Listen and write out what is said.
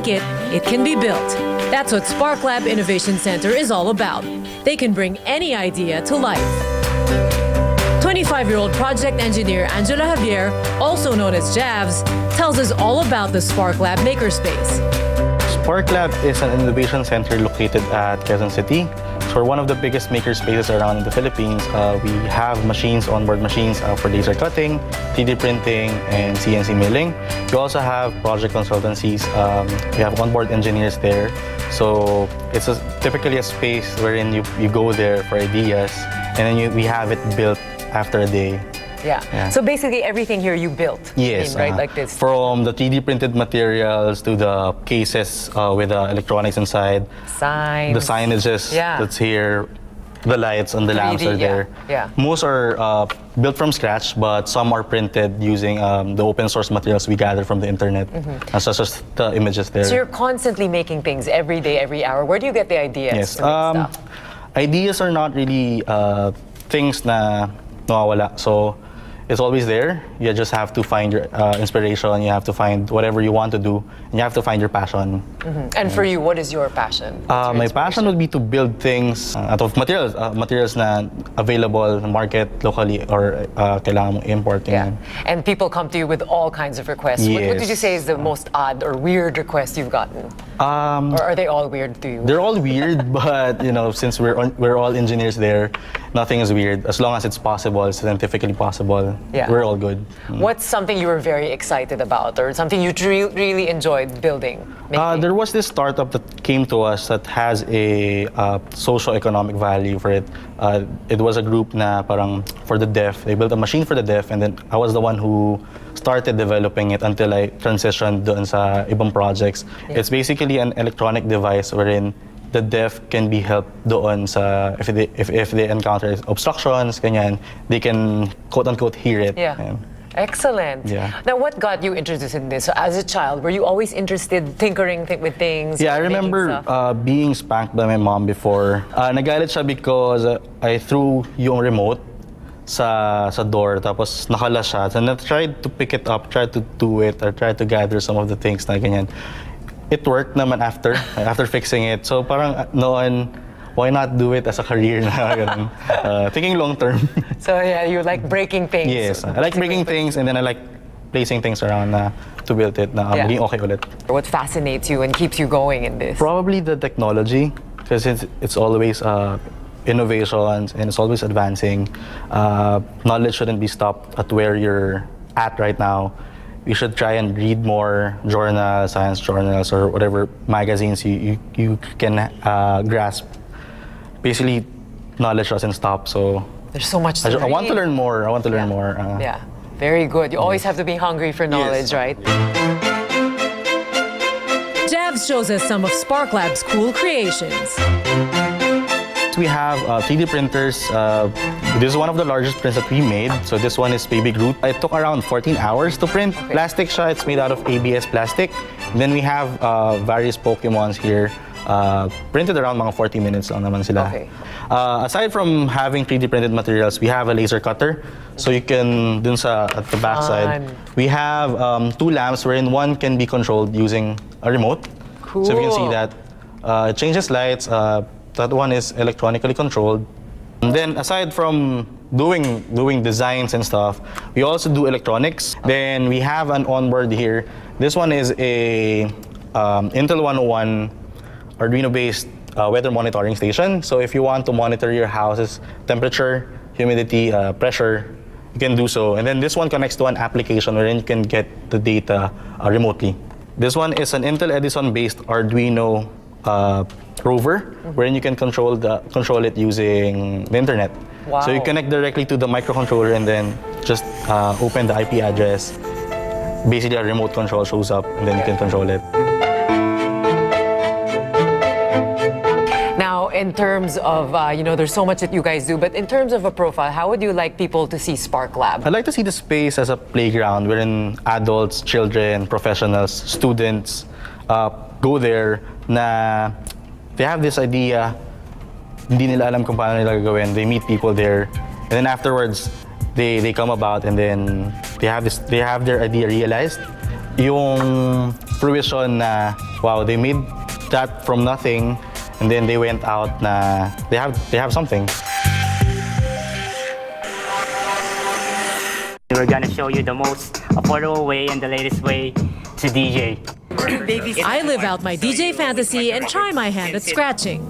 make it, it can be built. That's what SparkLab Innovation Center is all about. They can bring any idea to life. 25-year-old project engineer Angelo Javier, also known as Javs, tells us all about the SparkLab Makerspace. SparkLab is an innovation center located at Quezon City. So we're one of the biggest makerspaces around in the Philippines. We have machines, onboard machines for laser cutting, 3D printing, and CNC milling. We also have project consultancies. We have onboard engineers there. So it's typically a space wherein you go there for ideas, and then we have it built after a day. Yeah. So basically everything here you built. Yes. Right? Like this. From the 3D printed materials to the cases with the electronics inside. Signs. The signages that's here. The lights and the 3D, lamps are there. Yeah. Most are built from scratch, but some are printed using the open source materials we gather from the internet, such as the images there. So you're constantly making things every day, every hour. Where do you get the ideas Yes. to make stuff? Ideas are not really things na nawawala. So it's always there. You just have to find your inspiration. You have to find whatever you want to do, and you have to find your passion. And for you, what is your passion? My passion would be to build things out of materials, materials na available in the market locally or kailangan mong import. Yeah. And people come to you with all kinds of requests. Yes. What did you say is the most odd or weird request you've gotten? Or are they all weird to you? They're all weird, but since we're all engineers there, nothing is weird. As long as it's possible, it's scientifically possible, we're all good. What's something you were very excited about, or something you really enjoyed building? There was this startup that came to us that has a socio-economic value for it. It was a group na parang for the deaf. They built a machine for the deaf, and then I was the one who started developing it until I transitioned doon sa ibang projects. It's basically an electronic device wherein the deaf can be helped doon sa if they encounter obstructions, ganyan, they can quote-unquote hear it. Excellent. Now, what got you interested in this? So as a child, were you always interested tinkering with things? I remember being spanked by my mom before. Nagalit siya because I threw yung remote sa door, tapos nakala siya. And I tried to pick it up, tried to do it, or tried to gather some of the things na ganyan. It worked naman after fixing it. So parang noon, why not do it as a career na ganun? Thinking long term. So you like breaking things. Yes, I like breaking things, and then I like placing things around to build it na maging okay ulit. What fascinates you and keeps you going in this? Probably the technology, because it's always innovations and it's always advancing. Knowledge shouldn't be stopped at where you're at right now. You should try and read more journals, science journals, or whatever magazines you can grasp. Basically, knowledge doesn't stop. So there's so much to read. I want to learn more. I want to learn more. Very good. You always have to be hungry for knowledge, right? Javs shows us some of SparkLab's cool creations. We have 3D printers. This is one of the largest prints that we made. So this one is Baby Groot. It took around 14 hours to print. Plastic siya. It's made out of ABS plastic. And then we have various Pokemons here. Printed around mga 40 minutes lang naman sila. Aside from having 3D printed materials, we have a laser cutter. So you can, dun at the back side, we have 2 lamps wherein one can be controlled using a remote. Cool. So if you can see that. It changes lights. That one is electronically controlled. And then aside from doing designs and stuff, we also do electronics. Then we have an onboard here. This one is a Intel 101 Arduino-based weather monitoring station. So if you want to monitor your house's temperature, humidity, pressure, you can do so. And then this one connects to an application wherein you can get the data remotely. This one is an Intel Edison-based Arduino rover, wherein you can control it using the internet. Wow. So you connect directly to the microcontroller and then just open the IP address. Basically, a remote control shows up, and then you can control it. Now, in terms of, there's so much that you guys do, but in terms of a profile, how would you like people to see SparkLab? I'd like to see the space as a playground wherein adults, children, professionals, students go there na they have this idea, hindi nila alam kung paano nila gagawin. They meet people there, and then afterwards, they come about, and then they have their idea realized. Yung fruition na, wow, they made that from nothing, and then they went out na they have something. We're gonna show you the most affordable way and the latest way to DJ. I live out my DJ fantasy and try my hand at scratching.